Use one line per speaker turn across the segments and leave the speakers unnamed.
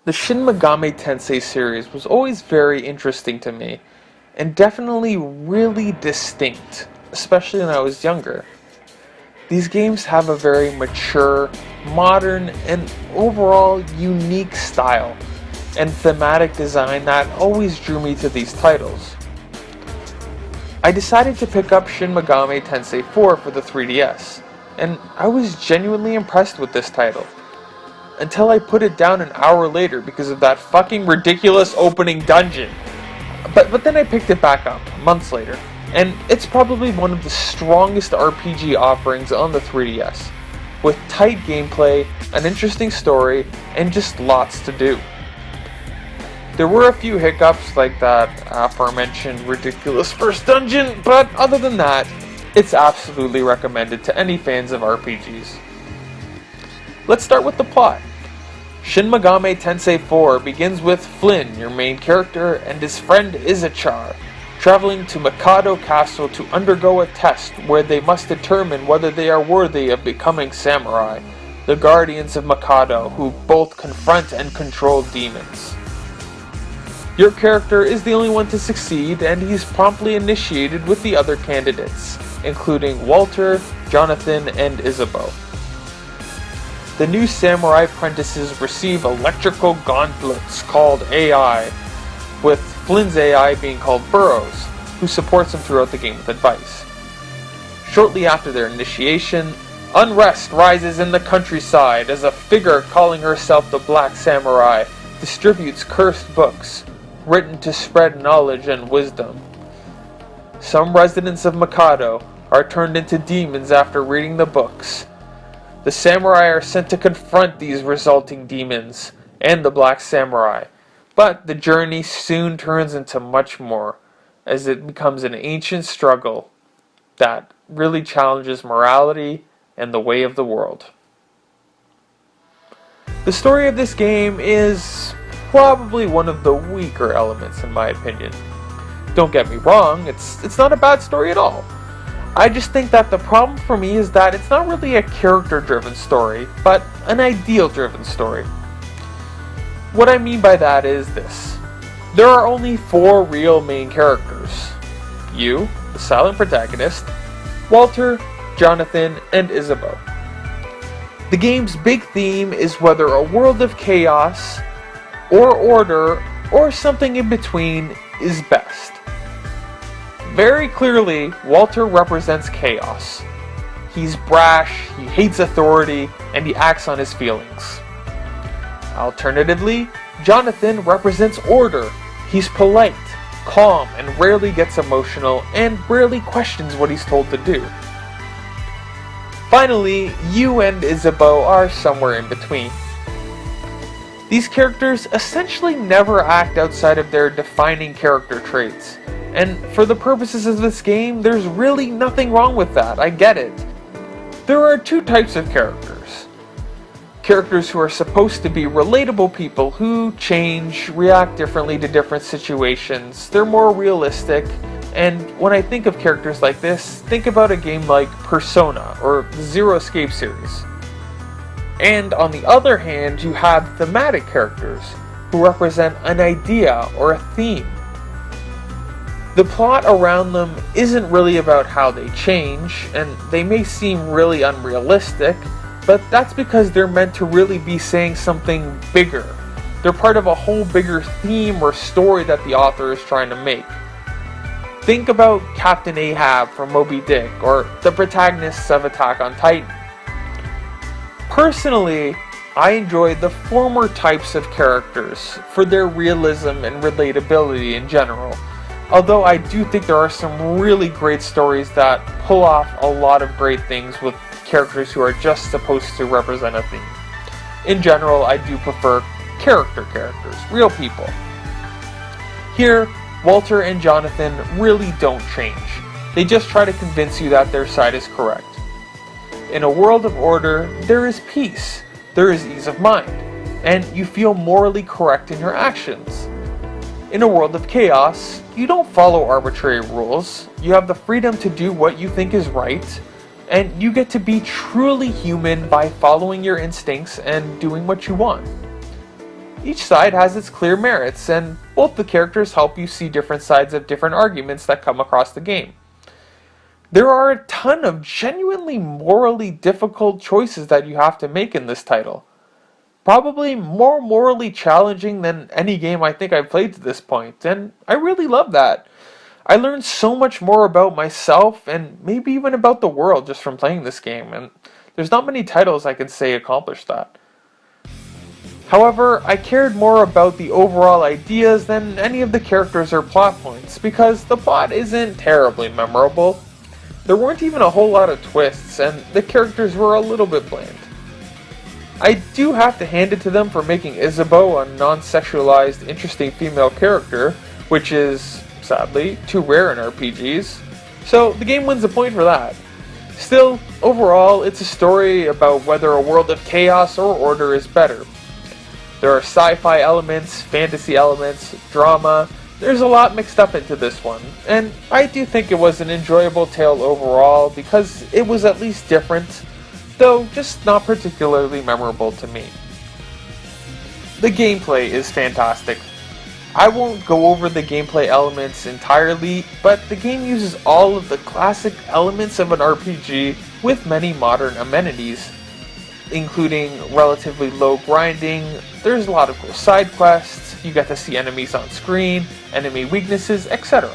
The Shin Megami Tensei series was always very interesting to me, and definitely really distinct, especially when I was younger. These games have a very mature, modern, and overall unique style and thematic design that always drew me to these titles. I decided to pick up Shin Megami Tensei IV for the 3DS, and I was genuinely impressed with this title. Until I put it down an hour later because of that fucking ridiculous opening dungeon. But then I picked it back up, months later, and it's probably one of the strongest RPG offerings on the 3DS, with tight gameplay, an interesting story, and just lots to do. There were a few hiccups like that aforementioned ridiculous first dungeon, but other than that, it's absolutely recommended to any fans of RPGs. Let's start with the plot. Shin Megami Tensei IV begins with Flynn, your main character, and his friend Izuchar, traveling to Mikado Castle to undergo a test where they must determine whether they are worthy of becoming samurai, the guardians of Mikado, who both confront and control demons. Your character is the only one to succeed, and he's promptly initiated with the other candidates, including Walter, Jonathan, and Isabeau. The new samurai apprentices receive electrical gauntlets called AI, with Flynn's AI being called Burroughs, who supports him throughout the game with advice. Shortly after their initiation, unrest rises in the countryside as a figure calling herself the Black Samurai distributes cursed books, written to spread knowledge and wisdom. Some residents of Mikado are turned into demons after reading the books. The samurai are sent to confront these resulting demons and the Black Samurai, but the journey soon turns into much more, as it becomes an ancient struggle that really challenges morality and the way of the world. The story of this game is probably one of the weaker elements in my opinion. Don't get me wrong, it's not a bad story at all. I just think that the problem for me is that it's not really a character-driven story, but an ideal-driven story. What I mean by that is this. There are only 4 real main characters. You, the silent protagonist, Walter, Jonathan, and Isabeau. The game's big theme is whether a world of chaos, or order, or something in between is best. Very clearly, Walter represents chaos. He's brash, he hates authority, and he acts on his feelings. Alternatively, Jonathan represents order. He's polite, calm, and rarely gets emotional, and rarely questions what he's told to do. Finally, you and Isabeau are somewhere in between. These characters essentially never act outside of their defining character traits. And for the purposes of this game, there's really nothing wrong with that, I get it. There are 2 types of characters. Characters who are supposed to be relatable people who change, react differently to different situations, they're more realistic, and when I think of characters like this, think about a game like Persona or the Zero Escape series. And on the other hand, you have thematic characters who represent an idea or a theme. The plot around them isn't really about how they change, and they may seem really unrealistic, but that's because they're meant to really be saying something bigger. They're part of a whole bigger theme or story that the author is trying to make. Think about Captain Ahab from Moby Dick, or the protagonists of Attack on Titan. Personally, I enjoy the former types of characters for their realism and relatability in general. Although I do think there are some really great stories that pull off a lot of great things with characters who are just supposed to represent a theme. In general, I do prefer characters, real people. Here, Walter and Jonathan really don't change. They just try to convince you that their side is correct. In a world of order, there is peace, there is ease of mind, and you feel morally correct in your actions. In a world of chaos, you don't follow arbitrary rules, you have the freedom to do what you think is right, and you get to be truly human by following your instincts and doing what you want. Each side has its clear merits, and both the characters help you see different sides of different arguments that come across the game. There are a ton of genuinely morally difficult choices that you have to make in this title. Probably more morally challenging than any game I think I've played to this point, and I really love that. I learned so much more about myself and maybe even about the world just from playing this game, and there's not many titles I can say accomplish that. However, I cared more about the overall ideas than any of the characters or plot points, because the plot isn't terribly memorable. There weren't even a whole lot of twists, and the characters were a little bit bland. I do have to hand it to them for making Isabeau a non-sexualized, interesting female character, which is, sadly, too rare in RPGs, so the game wins a point for that. Still, overall, it's a story about whether a world of chaos or order is better. There are sci-fi elements, fantasy elements, drama. There's a lot mixed up into this one, and I do think it was an enjoyable tale overall because it was at least different, though just not particularly memorable to me. The gameplay is fantastic. I won't go over the gameplay elements entirely, but the game uses all of the classic elements of an RPG with many modern amenities, including relatively low grinding. There's a lot of cool side quests, you get to see enemies on screen, enemy weaknesses, etc.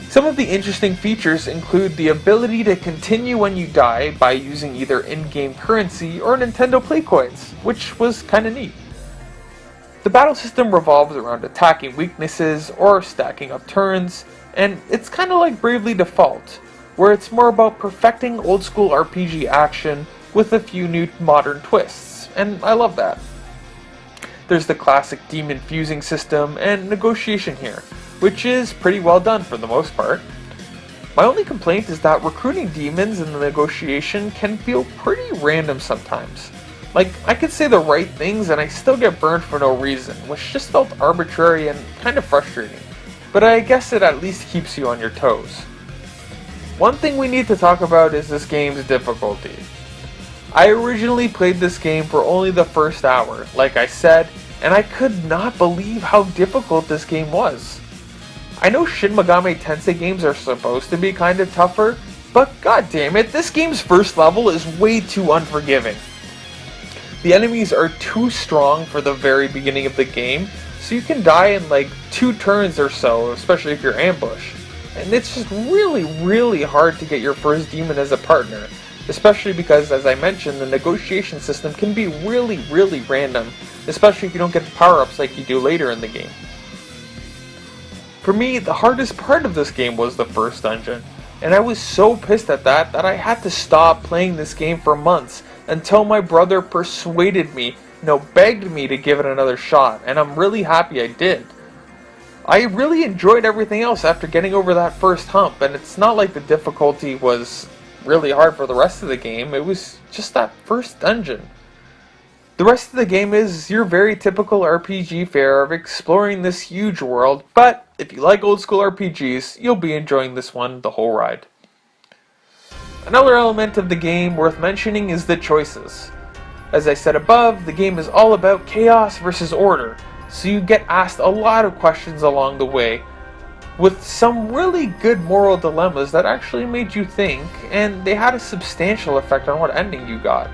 Some of the interesting features include the ability to continue when you die by using either in-game currency or Nintendo Play Coins, which was kinda neat. The battle system revolves around attacking weaknesses or stacking up turns, and it's kinda like Bravely Default, where it's more about perfecting old school RPG action with a few new modern twists, and I love that. There's the classic demon fusing system and negotiation here, which is pretty well done for the most part. My only complaint is that recruiting demons in the negotiation can feel pretty random sometimes. Like, I could say the right things and I still get burned for no reason, which just felt arbitrary and kind of frustrating. But I guess it at least keeps you on your toes. One thing we need to talk about is this game's difficulty. I originally played this game for only the first hour, like I said, and I could not believe how difficult this game was. I know Shin Megami Tensei games are supposed to be kind of tougher, but god damn it, this game's first level is way too unforgiving. The enemies are too strong for the very beginning of the game, so you can die in like 2 turns or so, especially if you're ambushed. And it's just really hard to get your first demon as a partner, especially because, as I mentioned, the negotiation system can be really random, especially if you don't get the power-ups like you do later in the game. For me, the hardest part of this game was the first dungeon, and I was so pissed at that I had to stop playing this game for months until my brother persuaded me, begged me to give it another shot, and I'm really happy I did. I really enjoyed everything else after getting over that first hump, and it's not like the difficulty was really hard for the rest of the game, it was just that first dungeon. The rest of the game is your very typical RPG fare of exploring this huge world, but if you like old school RPGs, you'll be enjoying this one the whole ride. Another element of the game worth mentioning is the choices. As I said above, the game is all about chaos versus order, so you get asked a lot of questions along the way, with some really good moral dilemmas that actually made you think, and they had a substantial effect on what ending you got.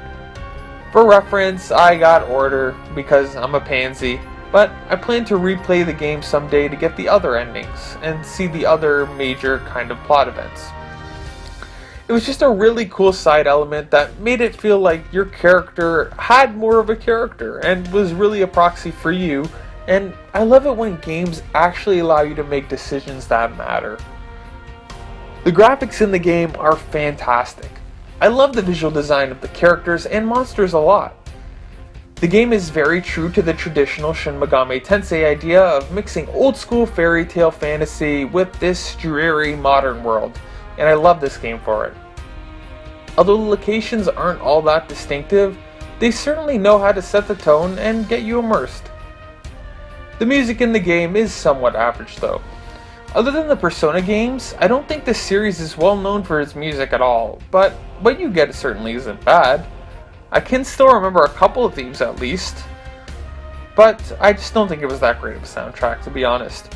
For reference, I got order because I'm a pansy, but I plan to replay the game someday to get the other endings, and see the other major kind of plot events. It was just a really cool side element that made it feel like your character had more of a character and was really a proxy for you, and I love it when games actually allow you to make decisions that matter. The graphics in the game are fantastic. I love the visual design of the characters and monsters a lot. The game is very true to the traditional Shin Megami Tensei idea of mixing old school fairy tale fantasy with this dreary modern world, and I love this game for it. Although the locations aren't all that distinctive, they certainly know how to set the tone and get you immersed. The music in the game is somewhat average though. Other than the Persona games, I don't think this series is well known for its music at all, but what you get certainly isn't bad. I can still remember a couple of themes at least. but I just don't think it was that great of a soundtrack, to be honest.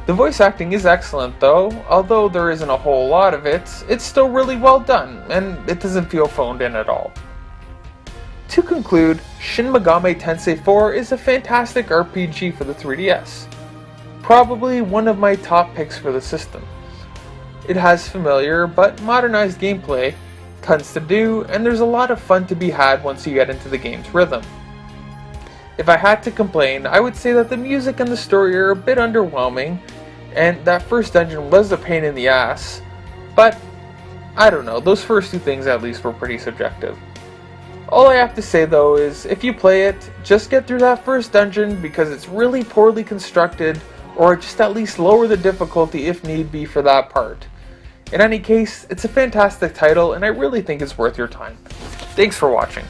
The voice acting is excellent though, although there isn't a whole lot of it, it's still really well done, and it doesn't feel phoned in at all. To conclude, Shin Megami Tensei IV is a fantastic RPG for the 3DS. Probably one of my top picks for the system. It has familiar but modernized gameplay, tons to do, and there's a lot of fun to be had once you get into the game's rhythm. If I had to complain, I would say that the music and the story are a bit underwhelming, and that first dungeon was a pain in the ass, but I don't know, those first two things at least were pretty subjective. All I have to say though is, if you play it, just get through that first dungeon because it's really poorly constructed, or just at least lower the difficulty if need be for that part. In any case, it's a fantastic title and I really think it's worth your time. Thanks for watching.